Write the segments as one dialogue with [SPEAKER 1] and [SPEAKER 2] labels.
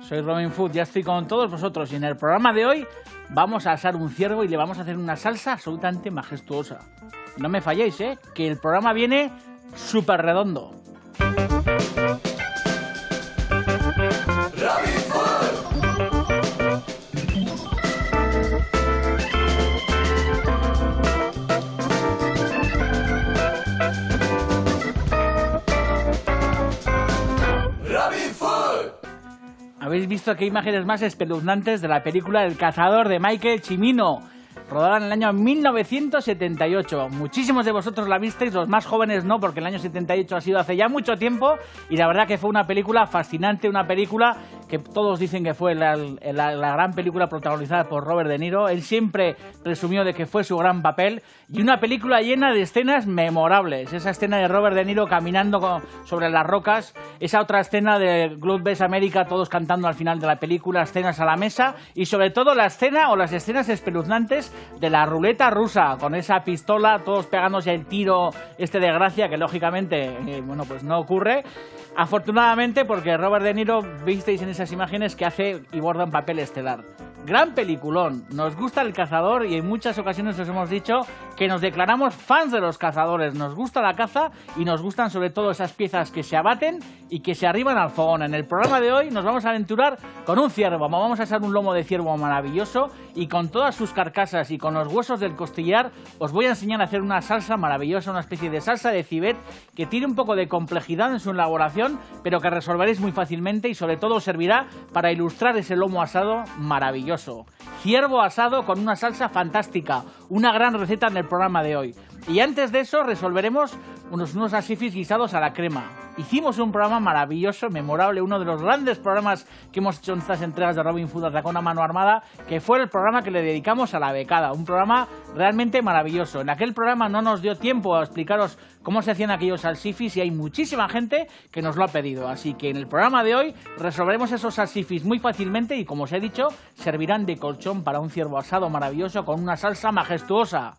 [SPEAKER 1] soy Robin Food, ya estoy con todos vosotros y en el programa de hoy vamos a asar un ciervo y le vamos a hacer una salsa absolutamente majestuosa. No me falléis, que el programa viene súper redondo. ¿Habéis visto qué imágenes más espeluznantes de la película El cazador de Michael Cimino? Rodada en el año 1978. Muchísimos de vosotros la visteis, los más jóvenes no, porque el año 78 ha sido hace ya mucho tiempo y la verdad que fue una película fascinante, una película que todos dicen que fue la gran película protagonizada por Robert De Niro. Él siempre presumió de que fue su gran papel y una película llena de escenas memorables. Esa escena de Robert De Niro caminando sobre las rocas, esa otra escena de Good Best America, todos cantando al final de la película, escenas a la mesa y sobre todo la escena o las escenas espeluznantes de la ruleta rusa, con esa pistola, todos pegándose el tiro de gracia, que lógicamente, pues no ocurre. Afortunadamente, porque Robert De Niro, visteis en esas imágenes que hace y borda un papel estelar. Gran peliculón, nos gusta El cazador y en muchas ocasiones os hemos dicho que nos declaramos fans de los cazadores, nos gusta la caza y nos gustan sobre todo esas piezas que se abaten y que se arriban al fogón. En el programa de hoy nos vamos a aventurar con un ciervo, vamos a hacer un lomo de ciervo maravilloso y con todas sus carcasas y con los huesos del costillar os voy a enseñar a hacer una salsa maravillosa, una especie de salsa de civet que tiene un poco de complejidad en su elaboración, pero que resolveréis muy fácilmente y sobre todo os servirá para ilustrar ese lomo asado maravilloso. Ciervo asado con una salsa fantástica, una gran receta en el programa de hoy. Y antes de eso resolveremos unos asifis guisados a la crema. Hicimos un programa maravilloso, memorable, uno de los grandes programas que hemos hecho en estas entregas de Robin Food Atracón a Mano Armada, que fue el programa que le dedicamos a la becada, un programa realmente maravilloso. En aquel programa no nos dio tiempo a explicaros cómo se hacían aquellos salsifis y hay muchísima gente que nos lo ha pedido. Así que en el programa de hoy resolveremos esos salsifis muy fácilmente y, como os he dicho, servirán de colchón para un ciervo asado maravilloso con una salsa majestuosa.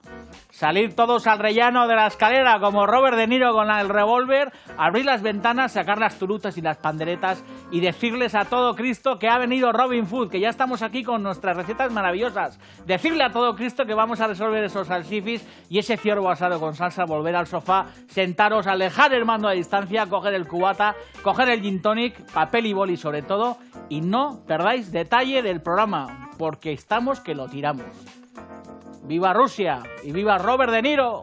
[SPEAKER 1] Salir todos al rellano de la escalera como Robert De Niro con el revólver, abrir las ventanas, sacar las turutas y las panderetas y decirles a todo Cristo que ha venido Robin Food, que ya estamos aquí con nuestras recetas maravillosas. Decirle a todo Cristo que vamos a resolver esos salsifis y ese ciervo asado con salsa, volver al sofá, sentaros, alejar el mando a distancia, coger el cubata, coger el gin tonic, papel y boli sobre todo, y no perdáis detalle del programa, porque estamos que lo tiramos. ¡Viva Rusia! ¡Y viva Robert De Niro!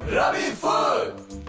[SPEAKER 2] Robin Food.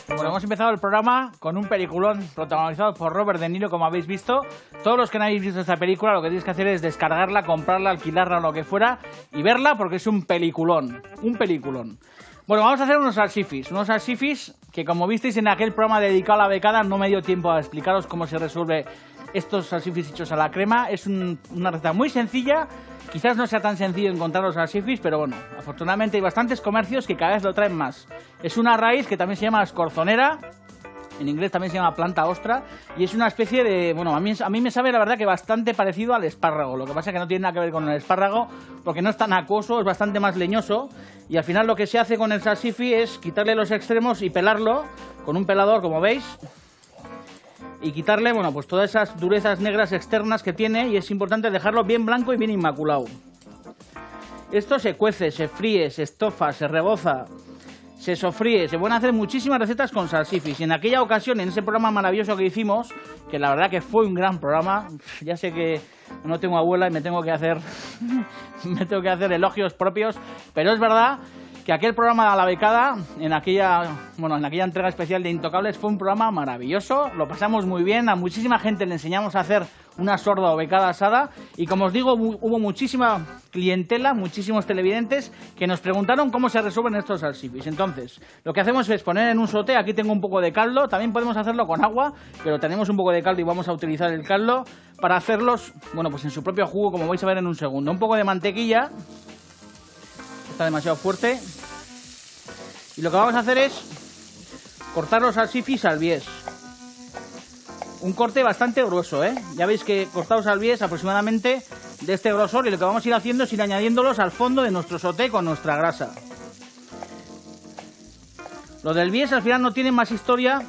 [SPEAKER 1] Bueno, hemos empezado el programa con un peliculón protagonizado por Robert De Niro, como habéis visto. Todos los que no habéis visto esta película, lo que tenéis que hacer es descargarla, comprarla, alquilarla o lo que fuera y verla porque es un peliculón, un peliculón. Bueno, vamos a hacer unos salsifis que, como visteis en aquel programa dedicado a la becada, no me dio tiempo a explicaros cómo se resuelve estos salsifis hechos a la crema. Es una receta muy sencilla. Quizás no sea tan sencillo encontrar los salsifis, pero bueno, afortunadamente hay bastantes comercios que cada vez lo traen más. Es una raíz que también se llama escorzonera, en inglés también se llama planta ostra, y es una especie de... Bueno, a mí me sabe la verdad que bastante parecido al espárrago. Lo que pasa es que no tiene nada que ver con el espárrago, porque no es tan acuoso, es bastante más leñoso, y al final lo que se hace con el salsifi es quitarle los extremos y pelarlo con un pelador, como veis, y quitarle, bueno, pues todas esas durezas negras externas que tiene, y es importante dejarlo bien blanco y bien inmaculado. Esto se cuece, se fríe, se estofa, se reboza, se sofríe. Se pueden hacer muchísimas recetas con salsifis. Y en aquella ocasión, en ese programa maravilloso que hicimos, que la verdad que fue un gran programa, ya sé que no tengo abuela y me tengo que hacer elogios propios, pero es verdad que aquel programa de la becada, en aquella entrega especial de Intocables, fue un programa maravilloso, lo pasamos muy bien, a muchísima gente le enseñamos a hacer una sorda o becada asada, y como os digo, hubo muchísima clientela, muchísimos televidentes que nos preguntaron cómo se resuelven estos salsifis. Entonces, lo que hacemos es poner en un sauté, aquí tengo un poco de caldo, también podemos hacerlo con agua, pero tenemos un poco de caldo y vamos a utilizar el caldo para hacerlos, bueno, pues en su propio jugo, como vais a ver en un segundo. Un poco de mantequilla, está demasiado fuerte, y lo que vamos a hacer es cortar los salsifis al bies. Un corte bastante grueso, ¿eh? Ya veis que cortados al bies aproximadamente de este grosor, y lo que vamos a ir haciendo es ir añadiéndolos al fondo de nuestro sauté con nuestra grasa. Lo del bies al final no tiene más historia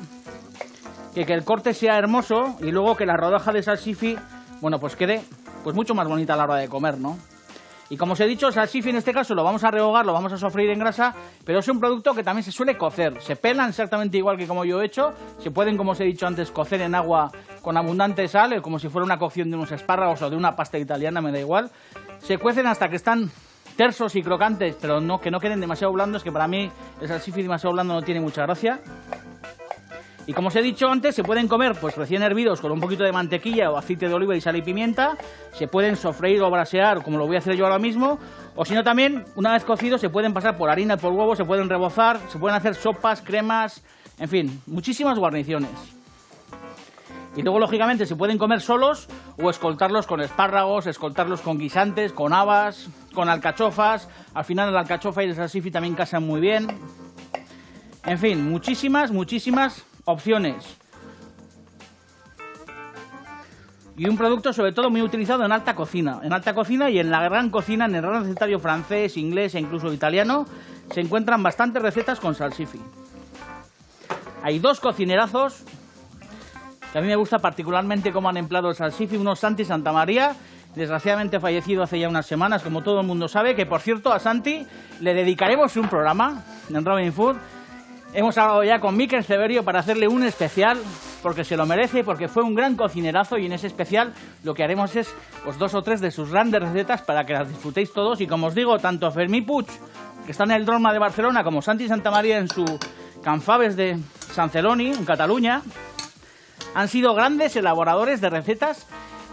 [SPEAKER 1] que el corte sea hermoso y luego que la rodaja de salsifi, bueno, pues quede pues mucho más bonita a la hora de comer, ¿no? Y como os he dicho, el salsifi en este caso lo vamos a rehogar, lo vamos a sofreír en grasa, pero es un producto que también se suele cocer. Se pelan exactamente igual que como yo he hecho, se pueden, como os he dicho antes, cocer en agua con abundante sal, como si fuera una cocción de unos espárragos o de una pasta italiana, me da igual. Se cuecen hasta que están tersos y crocantes, pero no, que no queden demasiado blandos, que para mí el salsifi demasiado blando no tiene mucha gracia. Y como os he dicho antes, se pueden comer pues recién hervidos con un poquito de mantequilla o aceite de oliva y sal y pimienta. Se pueden sofreír o brasear, como lo voy a hacer yo ahora mismo. O si no también, una vez cocidos, se pueden pasar por harina y por huevo, se pueden rebozar, se pueden hacer sopas, cremas, en fin, muchísimas guarniciones. Y luego, lógicamente, se pueden comer solos o escoltarlos con espárragos, escoltarlos con guisantes, con habas, con alcachofas. Al final, la alcachofa y el salsifi también casan muy bien. En fin, muchísimas opciones. Y un producto sobre todo muy utilizado en alta cocina. En alta cocina y en la gran cocina, en el gran recetario francés, inglés e incluso italiano, se encuentran bastantes recetas con salsifi. Hay dos cocinerazos que a mí me gusta particularmente cómo han empleado el salsifi. Uno es Santi Santamaría, desgraciadamente fallecido hace ya unas semanas, como todo el mundo sabe, que por cierto a Santi le dedicaremos un programa en Robin Food. Hemos hablado ya con Mikel Severio para hacerle un especial, porque se lo merece, porque fue un gran cocinerazo, y en ese especial lo que haremos es pues 2 o 3 de sus grandes recetas para que las disfrutéis todos. Y como os digo, tanto Fermí Puig, que está en el Droma de Barcelona, como Santi Santamaría en su Can Faves de Sant Celoni, en Cataluña, han sido grandes elaboradores de recetas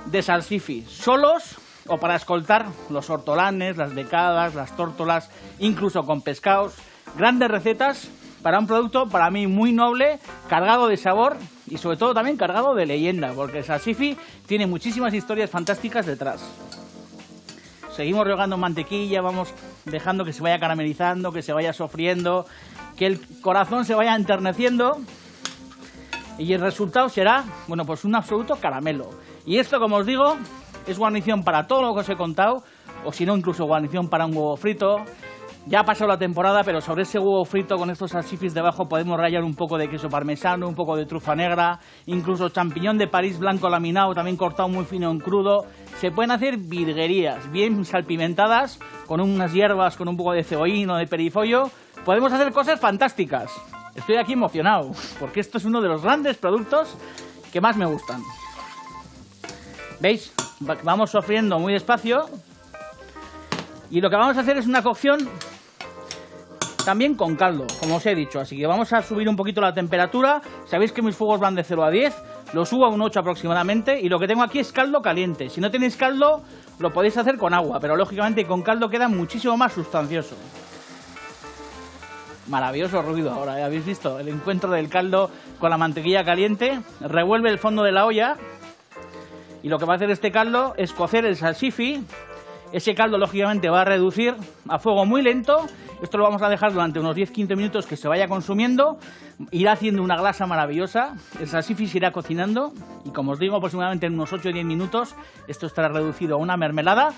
[SPEAKER 1] de salsifi, solos o para escoltar los hortolanes, las becadas, las tórtolas, incluso con pescados. Grandes recetas para un producto para mí muy noble, cargado de sabor y sobre todo también cargado de leyenda, porque el salsifi tiene muchísimas historias fantásticas detrás. Seguimos rehogando mantequilla, vamos dejando que se vaya caramelizando, que se vaya sofriendo, que el corazón se vaya enterneciendo, y el resultado será, bueno, pues un absoluto caramelo. Y esto, como os digo, es guarnición para todo lo que os he contado, o si no, incluso guarnición para un huevo frito. Ya ha pasado la temporada, pero sobre ese huevo frito con estos salsifis debajo podemos rallar un poco de queso parmesano, un poco de trufa negra, incluso champiñón de París blanco laminado, también cortado muy fino en crudo. Se pueden hacer virguerías bien salpimentadas, con unas hierbas, con un poco de cebollín o de perifollo. Podemos hacer cosas fantásticas. Estoy aquí emocionado, porque esto es uno de los grandes productos que más me gustan. ¿Veis? Vamos sofriendo muy despacio. Y lo que vamos a hacer es una cocción también con caldo, como os he dicho. Así que vamos a subir un poquito la temperatura. Sabéis que mis fuegos van de 0 a 10. Lo subo a un 8 aproximadamente. Y lo que tengo aquí es caldo caliente. Si no tenéis caldo, lo podéis hacer con agua. Pero lógicamente con caldo queda muchísimo más sustancioso. Maravilloso ruido ahora, ¿eh? ¿Habéis visto? El encuentro del caldo con la mantequilla caliente. Revuelve el fondo de la olla. Y lo que va a hacer este caldo es cocer el salsifi. Ese caldo, lógicamente, va a reducir a fuego muy lento. Esto lo vamos a dejar durante unos 10-15 minutos que se vaya consumiendo. Irá haciendo una glasa maravillosa. El salsifi se irá cocinando. Y como os digo, aproximadamente en unos 8 o 10 minutos esto estará reducido a una mermelada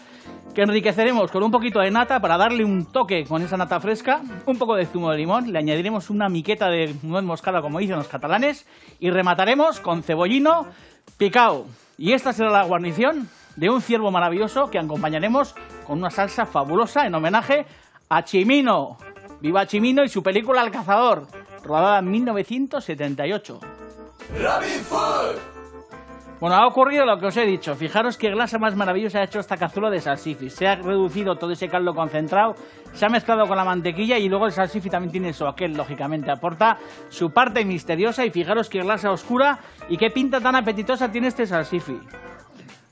[SPEAKER 1] que enriqueceremos con un poquito de nata para darle un toque con esa nata fresca. Un poco de zumo de limón. Le añadiremos una miqueta de nuez moscada, como dicen los catalanes. Y remataremos con cebollino picado. Y esta será la guarnición de un ciervo maravilloso que acompañaremos con una salsa fabulosa en homenaje a Chimino. ¡Viva Chimino y su película El Cazador, rodada en 1978!
[SPEAKER 2] Robin Food.
[SPEAKER 1] Bueno, ha ocurrido lo que os he dicho. Fijaros qué glasa más maravillosa ha hecho esta cazuela de salsifi. Se ha reducido todo ese caldo concentrado, se ha mezclado con la mantequilla y luego el salsifi también tiene su aquel, lógicamente. Aporta su parte misteriosa y fijaros qué glasa oscura y qué pinta tan apetitosa tiene este salsifi.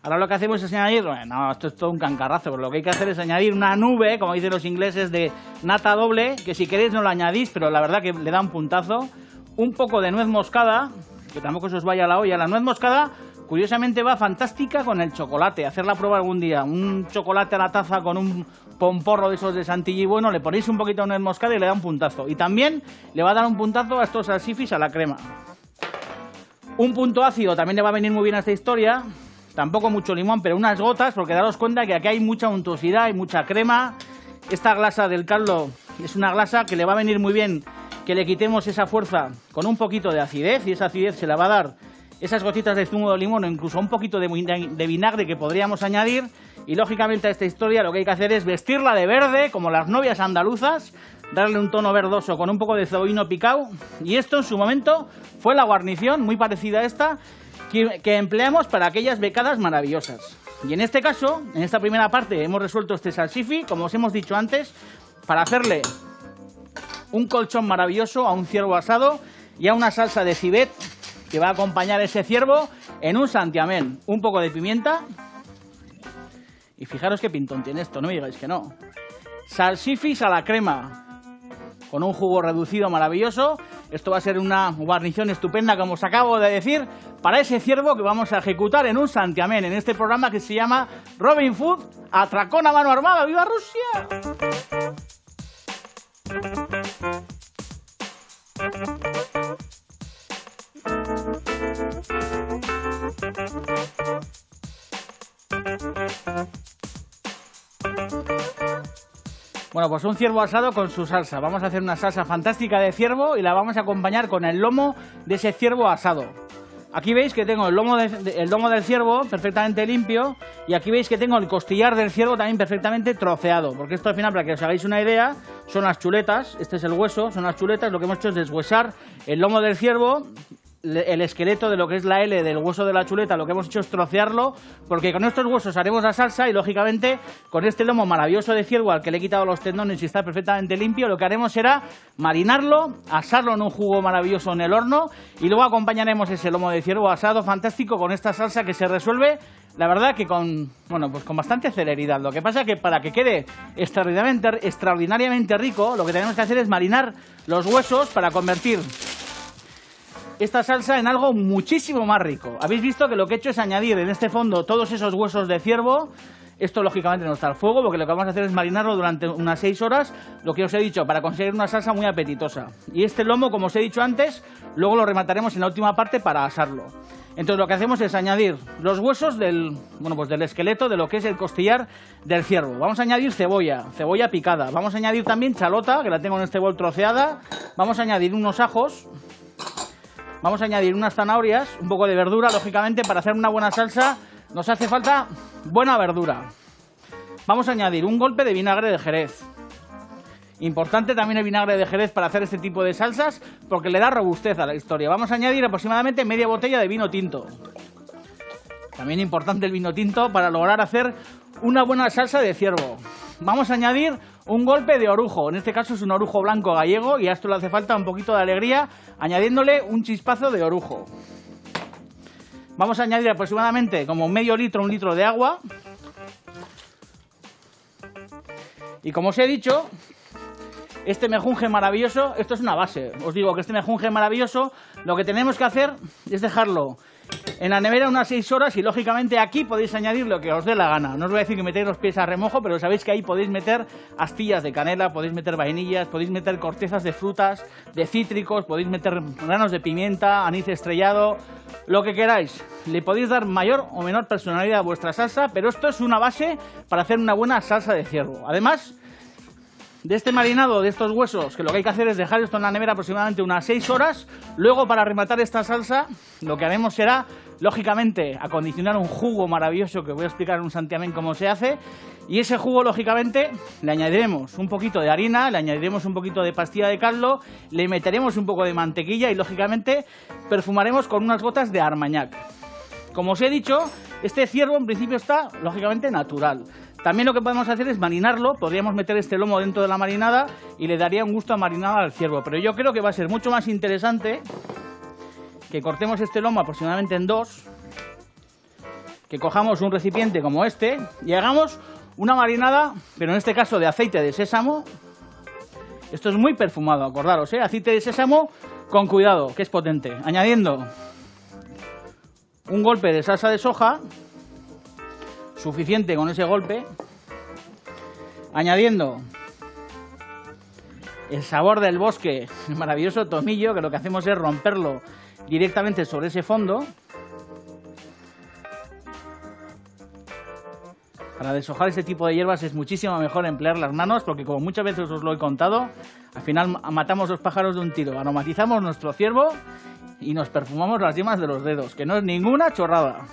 [SPEAKER 1] Ahora lo que hacemos es añadir, bueno, esto es todo un cancarrazo, pero lo que hay que hacer es añadir una nube, como dicen los ingleses, de nata doble, que si queréis no lo añadís, pero la verdad que le da un puntazo. Un poco de nuez moscada, que tampoco se os vaya a la olla. La nuez moscada, curiosamente, va fantástica con el chocolate. Hacerla prueba algún día. Un chocolate a la taza con un pomporro de esos de Santilli, bueno, le ponéis un poquito de nuez moscada y le da un puntazo. Y también le va a dar un puntazo a estos salsifis a la crema. Un punto ácido también le va a venir muy bien a esta historia. Tampoco mucho limón, pero unas gotas, porque daros cuenta que aquí hay mucha untuosidad y mucha crema. Esta glasa del caldo es una glasa que le va a venir muy bien que le quitemos esa fuerza con un poquito de acidez, y esa acidez se la va a dar esas gotitas de zumo de limón o incluso un poquito de vinagre que podríamos añadir. Y lógicamente a esta historia lo que hay que hacer es vestirla de verde, como las novias andaluzas, darle un tono verdoso con un poco de cebollino picado. Y esto en su momento fue la guarnición, muy parecida a esta, que empleamos para aquellas becadas maravillosas. Y en este caso, en esta primera parte, hemos resuelto este salsifi, como os hemos dicho antes, para hacerle un colchón maravilloso a un ciervo asado y a una salsa de civet que va a acompañar ese ciervo en un santiamén. Un poco de pimienta. Y fijaros qué pintón tiene esto, no me digáis que no. Salsifis a la crema, con un jugo reducido maravilloso. Esto va a ser una guarnición estupenda, como os acabo de decir, para ese ciervo que vamos a ejecutar en un santiamén, en este programa que se llama Robin Food, atracón a mano armada. ¡Viva Rusia! Bueno, pues un ciervo asado con su salsa. Vamos a hacer una salsa fantástica de ciervo y la vamos a acompañar con el lomo de ese ciervo asado. Aquí veis que tengo el lomo del ciervo perfectamente limpio, y aquí veis que tengo el costillar del ciervo también perfectamente troceado, porque esto al final, para que os hagáis una idea, son las chuletas. Este es el hueso, son las chuletas. Lo que hemos hecho es deshuesar el lomo del ciervo, el esqueleto de lo que es la L del hueso de la chuleta. Lo que hemos hecho es trocearlo, porque con estos huesos haremos la salsa, y lógicamente con este lomo maravilloso de ciervo al que le he quitado los tendones y está perfectamente limpio, lo que haremos será marinarlo, asarlo en un jugo maravilloso en el horno, y luego acompañaremos ese lomo de ciervo asado fantástico con esta salsa que se resuelve, la verdad, que con bastante celeridad. Lo que pasa es que para que quede extraordinariamente rico, lo que tenemos que hacer es marinar los huesos para convertir esta salsa en algo muchísimo más rico. Habéis visto que lo que he hecho es añadir en este fondo todos esos huesos de ciervo. Esto lógicamente no está al fuego, porque lo que vamos a hacer es marinarlo durante unas 6 horas, lo que os he dicho, para conseguir una salsa muy apetitosa. Y este lomo, como os he dicho antes, luego lo remataremos en la última parte para asarlo. Entonces lo que hacemos es añadir los huesos del esqueleto de lo que es el costillar del ciervo. Vamos a añadir cebolla picada. Vamos a añadir también chalota, que la tengo en este bol troceada. Vamos a añadir unos ajos. Vamos a añadir unas zanahorias, un poco de verdura. Lógicamente, para hacer una buena salsa nos hace falta buena verdura. Vamos a añadir un golpe de vinagre de Jerez. Importante también el vinagre de Jerez para hacer este tipo de salsas, porque le da robustez a la historia. Vamos a añadir aproximadamente media botella de vino tinto. También importante el vino tinto para lograr hacer una buena salsa de ciervo. Vamos a añadir un golpe de orujo. En este caso es un orujo blanco gallego, y a esto le hace falta un poquito de alegría, añadiéndole un chispazo de orujo. Vamos a añadir aproximadamente como medio litro, 1 litro de agua. Y como os he dicho, este mejunje maravilloso, esto es una base. Os digo que este mejunje maravilloso, lo que tenemos que hacer es dejarlo en la nevera unas 6 horas, y lógicamente aquí podéis añadir lo que os dé la gana. No os voy a decir que metéis los pies a remojo, pero sabéis que ahí podéis meter astillas de canela, podéis meter vainillas, podéis meter cortezas de frutas, de cítricos, podéis meter granos de pimienta, anís estrellado, lo que queráis. Le podéis dar mayor o menor personalidad a vuestra salsa, pero esto es una base para hacer una buena salsa de ciervo. Además de este marinado de estos huesos, que lo que hay que hacer es dejar esto en la nevera aproximadamente unas 6 horas. Luego, para rematar esta salsa, lo que haremos será, lógicamente, acondicionar un jugo maravilloso que voy a explicar en un santiamén cómo se hace. Y ese jugo, lógicamente, le añadiremos un poquito de harina, le añadiremos un poquito de pastilla de caldo, le meteremos un poco de mantequilla y, lógicamente, perfumaremos con unas gotas de armagnac. Como os he dicho, este ciervo en principio está, lógicamente, natural. También lo que podemos hacer es marinarlo. Podríamos meter este lomo dentro de la marinada y le daría un gusto a marinada al ciervo. Pero yo creo que va a ser mucho más interesante que cortemos este lomo aproximadamente en 2, que cojamos un recipiente como este y hagamos una marinada, pero en este caso de aceite de sésamo. Esto es muy perfumado, acordaros, aceite de sésamo con cuidado, que es potente. Añadiendo un golpe de salsa de soja, suficiente con ese golpe, añadiendo el sabor del bosque, el maravilloso tomillo, que lo que hacemos es romperlo directamente sobre ese fondo. Para deshojar este tipo de hierbas es muchísimo mejor emplear las manos porque, como muchas veces os lo he contado, al final matamos los pájaros de un tiro, aromatizamos nuestro ciervo y nos perfumamos las yemas de los dedos, que no es ninguna chorrada.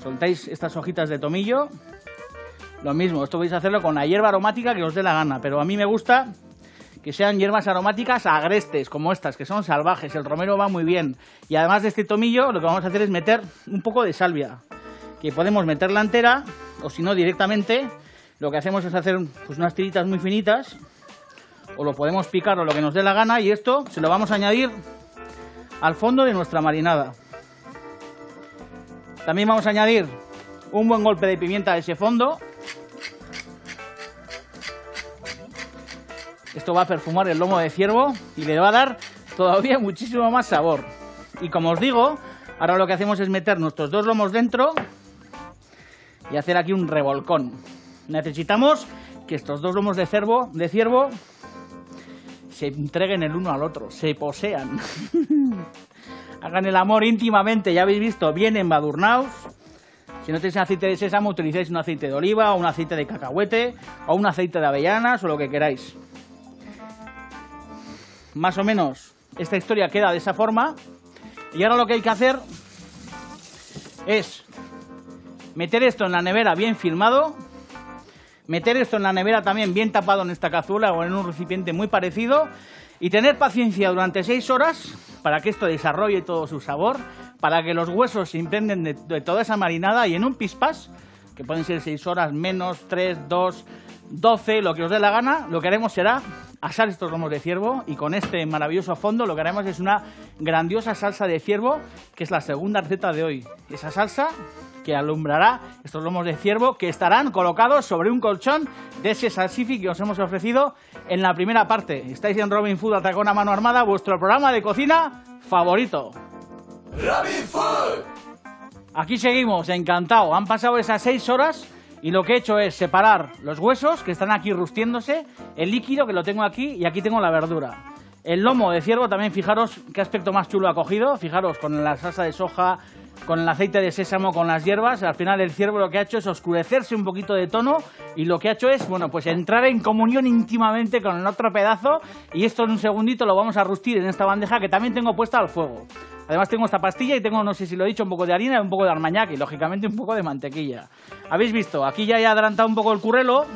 [SPEAKER 1] Soltáis estas hojitas de tomillo. Lo mismo, esto podéis hacerlo con la hierba aromática que os dé la gana, pero a mí me gusta que sean hierbas aromáticas agrestes, como estas, que son salvajes. El romero va muy bien. Y además de este tomillo, lo que vamos a hacer es meter un poco de salvia, que podemos meterla entera, o si no directamente, lo que hacemos es hacer pues, unas tiritas muy finitas, o lo podemos picar o lo que nos dé la gana, y esto se lo vamos a añadir al fondo de nuestra marinada. También vamos a añadir un buen golpe de pimienta a ese fondo. Esto va a perfumar el lomo de ciervo y le va a dar todavía muchísimo más sabor. Y como os digo, ahora lo que hacemos es meter nuestros dos lomos dentro y hacer aquí un revolcón. Necesitamos que estos dos lomos de ciervo se entreguen el uno al otro, se posean. Hagan el amor íntimamente, ya habéis visto, bien embadurnaos. Si no tenéis aceite de sésamo, utilizáis un aceite de oliva, o un aceite de cacahuete, o un aceite de avellanas, o lo que queráis. Más o menos esta historia queda de esa forma. Y ahora lo que hay que hacer es meter esto en la nevera bien filmado, meter esto en la nevera también bien tapado en esta cazuela o en un recipiente muy parecido y tener paciencia durante 6 horas para que esto desarrolle todo su sabor, para que los huesos se impregnen de toda esa marinada y en un pispás, que pueden ser 6 horas menos, 3, 2, 12, lo que os dé la gana, lo que haremos será asar estos lomos de ciervo y con este maravilloso fondo lo que haremos es una grandiosa salsa de ciervo, que es la segunda receta de hoy. Esa salsa que alumbrará estos lomos de ciervo que estarán colocados sobre un colchón de ese salsifi que os hemos ofrecido en la primera parte. Estáis en Robin Food Atacón a Mano Armada, vuestro programa de cocina favorito.
[SPEAKER 2] Robin Food.
[SPEAKER 1] Aquí seguimos, encantado. Han pasado esas 6 horas y lo que he hecho es separar los huesos que están aquí rustiéndose, el líquido que lo tengo aquí y aquí tengo la verdura. El lomo de ciervo también, fijaros qué aspecto más chulo ha cogido. Fijaros con la salsa de soja, con el aceite de sésamo, con las hierbas. Al final el ciervo lo que ha hecho es oscurecerse un poquito de tono y lo que ha hecho es, bueno, pues entrar en comunión íntimamente con el otro pedazo y esto en un segundito lo vamos a rustir en esta bandeja que también tengo puesta al fuego. Además tengo esta pastilla y tengo, no sé si lo he dicho, un poco de harina y un poco de armañac y lógicamente un poco de mantequilla. ¿Habéis visto? Aquí ya he adelantado un poco el currelo.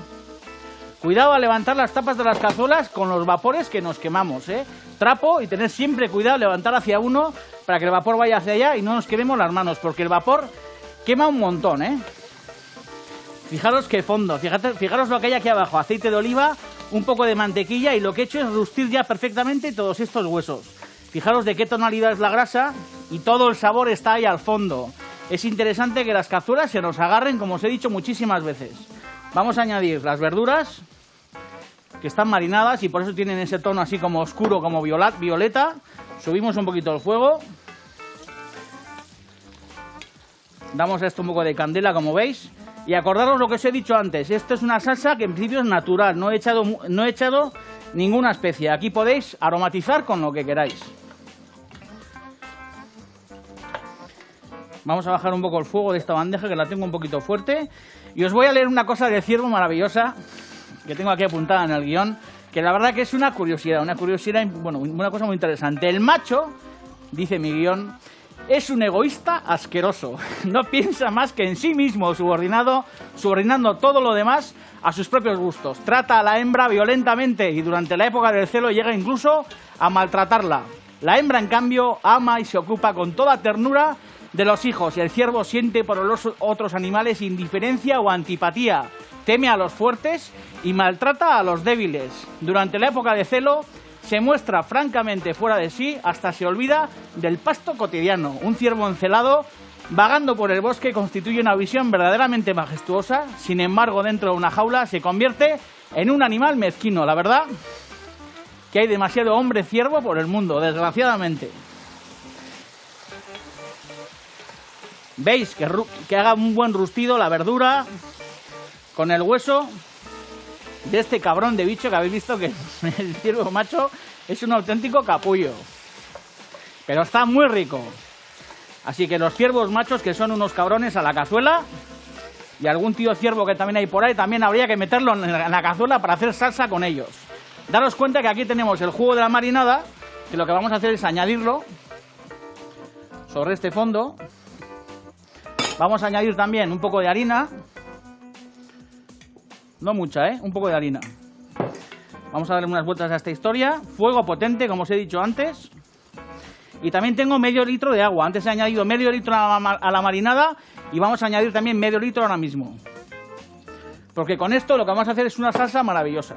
[SPEAKER 1] Cuidado a levantar las tapas de las cazuelas con los vapores que nos quemamos, ¿eh? Trapo y tener siempre cuidado, levantar hacia uno para que el vapor vaya hacia allá y no nos quememos las manos, porque el vapor quema un montón, ¿eh? Fijaros qué fondo, fijaros lo que hay aquí abajo, aceite de oliva, un poco de mantequilla y lo que he hecho es rustir ya perfectamente todos estos huesos. Fijaros de qué tonalidad es la grasa y todo el sabor está ahí al fondo. Es interesante que las cazuelas se nos agarren, como os he dicho muchísimas veces. Vamos a añadir las verduras que están marinadas y por eso tienen ese tono así como oscuro, como violeta. Subimos un poquito el fuego. Damos a esto un poco de candela, como veis. Y acordaros lo que os he dicho antes. Esto es una salsa que en principio es natural. No he echado ninguna especia. Aquí podéis aromatizar con lo que queráis. Vamos a bajar un poco el fuego de esta bandeja que la tengo un poquito fuerte. Y os voy a leer una cosa de ciervo maravillosa que tengo aquí apuntada en el guión, que la verdad que es una curiosidad, bueno, una cosa muy interesante. El macho, dice mi guión, es un egoísta asqueroso. No piensa más que en sí mismo, subordinando todo lo demás a sus propios gustos. Trata a la hembra violentamente y durante la época del celo llega incluso a maltratarla. La hembra, en cambio, ama y se ocupa con toda ternura de los hijos y el ciervo siente por los otros animales indiferencia o antipatía. Teme a los fuertes y maltrata a los débiles. Durante la época de celo se muestra francamente fuera de sí hasta se olvida del pasto cotidiano. Un ciervo encelado vagando por el bosque constituye una visión verdaderamente majestuosa. Sin embargo, dentro de una jaula se convierte en un animal mezquino. La verdad que hay demasiado hombre ciervo por el mundo, desgraciadamente. ¿Veis? Que haga un buen rustido la verdura con el hueso de este cabrón de bicho que habéis visto que el ciervo macho es un auténtico capullo. pero está muy rico. Así que los ciervos machos, que son unos cabrones, a la cazuela, y algún tío ciervo que también hay por ahí, también habría que meterlo en la cazuela para hacer salsa con ellos. Daros cuenta que aquí tenemos el jugo de la marinada, que lo que vamos a hacer es añadirlo sobre este fondo. Vamos a añadir también un poco de harina, no mucha, un poco de harina. Vamos a darle unas vueltas a esta historia. Fuego potente, como os he dicho antes. Y también tengo medio litro de agua. Antes he añadido medio litro a la marinada y vamos a añadir también medio litro ahora mismo. Porque con esto lo que vamos a hacer es una salsa maravillosa.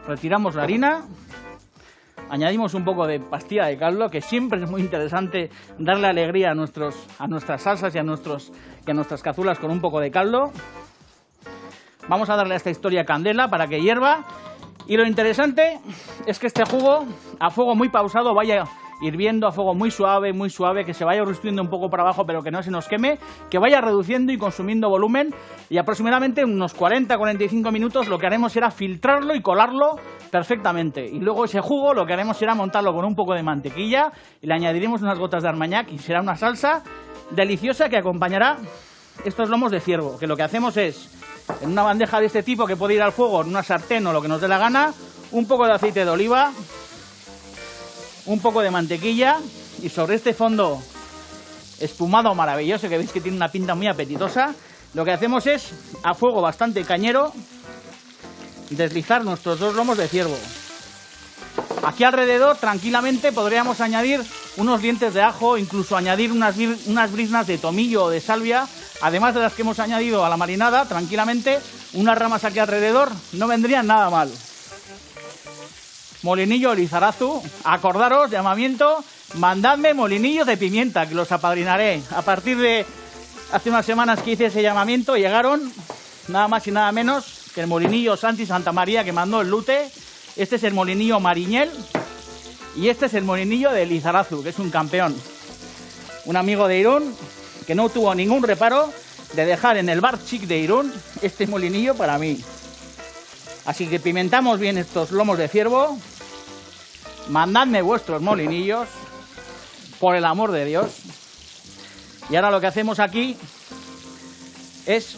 [SPEAKER 1] Retiramos la harina, añadimos un poco de pastilla de caldo, que siempre es muy interesante darle alegría a nuestras salsas y a nuestras cazuelas con un poco de caldo. Vamos a darle a esta historia candela para que hierva. Y lo interesante es que este jugo, a fuego muy pausado, vaya hirviendo a fuego muy suave, que se vaya reduciendo un poco para abajo, pero que no se nos queme, que vaya reduciendo y consumiendo volumen, y aproximadamente unos 40-45 minutos lo que haremos será filtrarlo y colarlo perfectamente. Y luego ese jugo lo que haremos será montarlo con un poco de mantequilla y le añadiremos unas gotas de armagnac y será una salsa deliciosa que acompañará estos lomos de ciervo, que lo que hacemos es, en una bandeja de este tipo que puede ir al fuego, en una sartén o lo que nos dé la gana, un poco de aceite de oliva, un poco de mantequilla, y sobre este fondo espumado maravilloso que veis que tiene una pinta muy apetitosa, lo que hacemos es, a fuego bastante cañero, deslizar nuestros dos lomos de ciervo. Aquí alrededor tranquilamente podríamos añadir unos dientes de ajo, incluso añadir unas briznas de tomillo o de salvia, además de las que hemos añadido a la marinada. Tranquilamente unas ramas aquí alrededor no vendrían nada mal. Molinillo Lizarazu, acordaros, llamamiento, mandadme molinillos de pimienta, que los apadrinaré. A partir de hace unas semanas que hice ese llamamiento, llegaron nada más y nada menos que el molinillo Santi Santa María que mandó el Lute. Este es el molinillo Mariñel y este es el molinillo de Lizarazu, que es un campeón. Un amigo de Irún que no tuvo ningún reparo de dejar en el bar chic de Irún este molinillo para mí. Así que pimentamos bien estos lomos de ciervo. Mandadme vuestros molinillos, por el amor de Dios. Y ahora lo que hacemos aquí es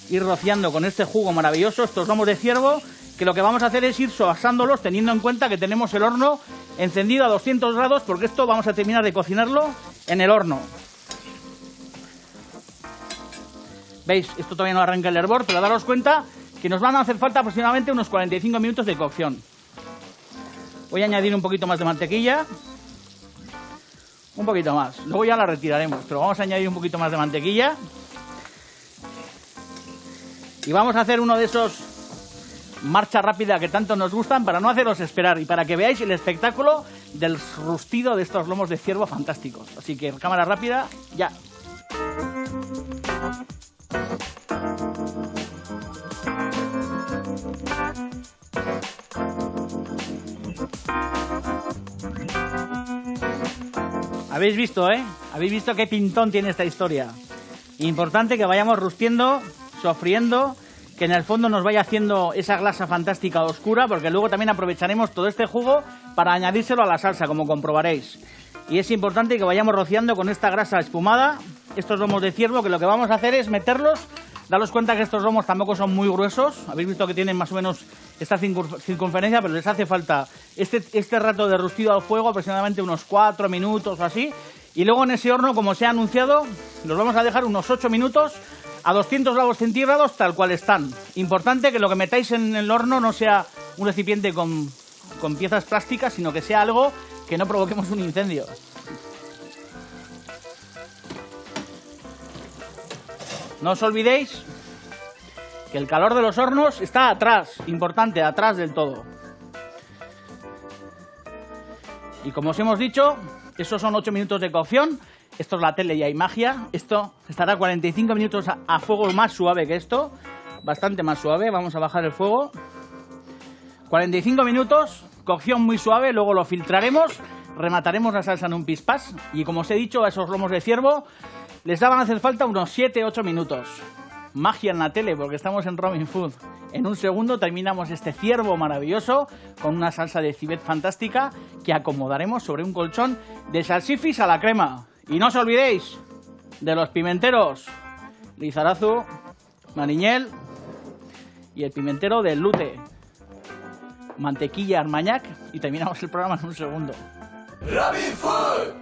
[SPEAKER 1] ir rociando con este jugo maravilloso estos lomos de ciervo, que lo que vamos a hacer es ir asándolos, teniendo en cuenta que tenemos el horno encendido a 200 grados, porque esto vamos a terminar de cocinarlo en el horno. ¿Veis? Esto todavía no arranca el hervor, pero daros cuenta que nos van a hacer falta aproximadamente unos 45 minutos de cocción. Voy a añadir un poquito más de mantequilla. Un poquito más. Luego ya la retiraremos, pero vamos a añadir un poquito más de mantequilla. Y vamos a hacer uno de esos marcha rápida que tanto nos gustan para no haceros esperar y para que veáis el espectáculo del rustido de estos lomos de ciervo fantásticos. Así que cámara rápida, ya. Habéis visto, ¿eh? Habéis visto qué pintón tiene esta historia. Importante que vayamos rustiendo, sofriendo, que en el fondo nos vaya haciendo esa grasa fantástica oscura, porque luego también aprovecharemos todo este jugo para añadírselo a la salsa, como comprobaréis. Y es importante que vayamos rociando con esta grasa espumada estos lomos de ciervo, que lo que vamos a hacer es meterlos. Daros cuenta que estos lomos tampoco son muy gruesos. Habéis visto que tienen más o menos esta circunferencia, pero les hace falta este rato de rustido al fuego, aproximadamente unos 4 minutos o así. Y luego en ese horno, como se ha anunciado, los vamos a dejar unos 8 minutos a 200 grados centígrados, tal cual están. Importante que lo que metáis en el horno no sea un recipiente con piezas plásticas, sino que sea algo que no provoquemos un incendio. No os olvidéis que el calor de los hornos está atrás, importante, atrás del todo. Y como os hemos dicho, esos son 8 minutos de cocción. Esto es la tele y hay magia. Esto estará 45 minutos a fuego más suave que esto. Bastante más suave. Vamos a bajar el fuego. 45 minutos, cocción muy suave. Luego lo filtraremos. Remataremos la salsa en un pispás. Y como os he dicho, a esos lomos de ciervo les van a hacer falta unos 7-8 minutos. magia en la tele porque estamos en Robin Food. En un segundo terminamos este ciervo maravilloso con una salsa de civet fantástica que acomodaremos sobre un colchón de salsifis a la crema. Y no os olvidéis de los pimenteros Lizarazu, Mariñel y el pimentero del Lute. Mantequilla Armagnac y terminamos el programa en un segundo.
[SPEAKER 2] Robin Food.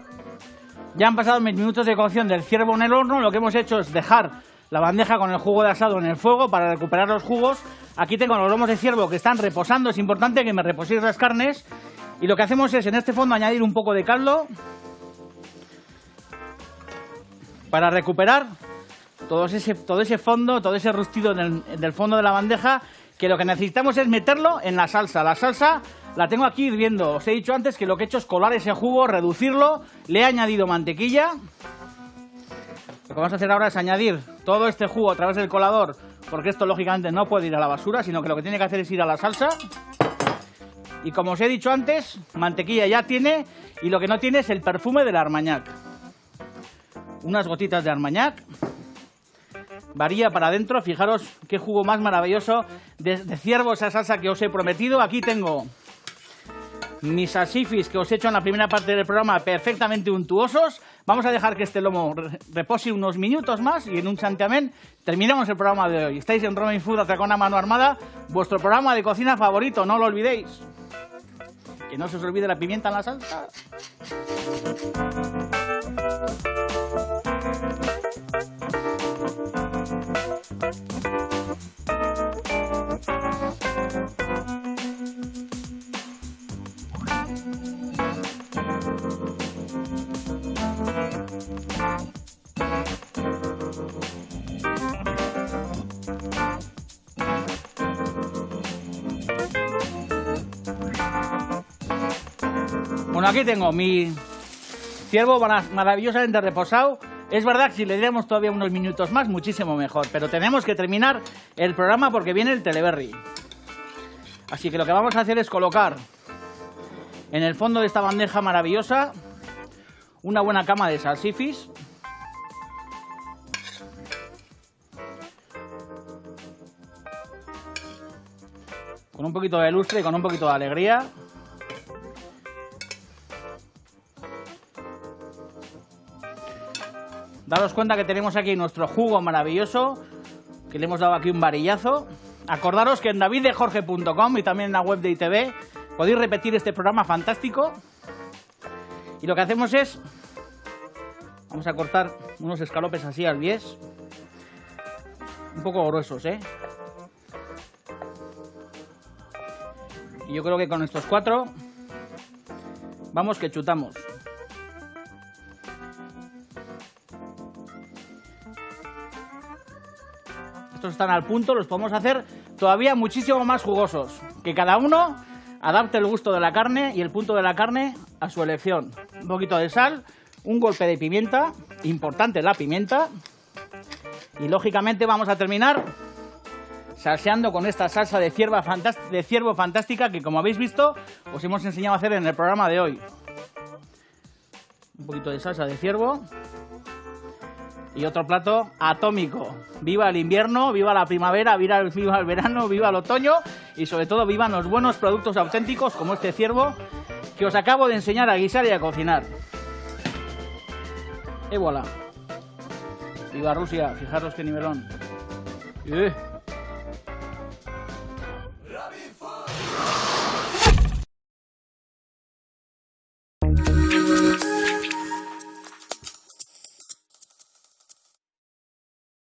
[SPEAKER 1] Ya han pasado mis minutos de cocción del ciervo en el horno. Lo que hemos hecho es dejar la bandeja con el jugo de asado en el fuego para recuperar los jugos. Aquí tengo los lomos de ciervo que están reposando. Es importante que me reposéis las carnes. Y lo que hacemos es en este fondo añadir un poco de caldo para recuperar todo ese fondo, todo ese rustido del fondo de la bandeja, que lo que necesitamos es meterlo en la salsa. La salsa la tengo aquí hirviendo. Os he dicho antes que lo que he hecho es colar ese jugo, reducirlo. Le he añadido mantequilla. Lo que vamos a hacer ahora es añadir todo este jugo a través del colador, porque esto lógicamente no puede ir a la basura, sino que lo que tiene que hacer es ir a la salsa. Y como os he dicho antes, mantequilla ya tiene, y lo que no tiene es el perfume del Armagnac. Unas gotitas de Armagnac. Varía para adentro, fijaros qué jugo más maravilloso de ciervo, esa salsa que os he prometido. Aquí tengo mis salsifis que os he hecho en la primera parte del programa perfectamente untuosos. Vamos a dejar que este lomo repose unos minutos más y en un santiamén terminamos el programa de hoy. Estáis en Robin Food, Atracón a Mano Armada, vuestro programa de cocina favorito, no lo olvidéis. Que no se os olvide la pimienta en la salsa. Bueno, aquí tengo mi ciervo maravillosamente reposado. Es verdad que si le diéramos todavía unos minutos más, muchísimo mejor. Pero tenemos que terminar el programa porque viene el Teleberry. Así que lo que vamos a hacer es colocar en el fondo de esta bandeja maravillosa una buena cama de salsifis. Con un poquito de lustre y con un poquito de alegría. Daros cuenta que tenemos aquí nuestro jugo maravilloso, que le hemos dado aquí un varillazo. Acordaros que en daviddejorge.com y también en la web de ITV podéis repetir este programa fantástico. Y lo que hacemos es, vamos a cortar unos escalopes así al bies, un poco gruesos, ¿eh? Y yo creo que con estos 4 vamos que chutamos. Estos están al punto, los podemos hacer todavía muchísimo más jugosos. Que cada uno adapte el gusto de la carne y el punto de la carne a su elección. Un poquito de sal, un golpe de pimienta, importante la pimienta. Y lógicamente vamos a terminar salseando con esta salsa de ciervo fantástica que, como habéis visto, os hemos enseñado a hacer en el programa de hoy. Un poquito de salsa de ciervo. Y otro plato atómico. Viva el invierno, viva la primavera, viva el verano, viva el otoño y sobre todo vivan los buenos productos auténticos como este ciervo que os acabo de enseñar a guisar y a cocinar. Et voilà. Viva Rusia, fijaros qué nivelón.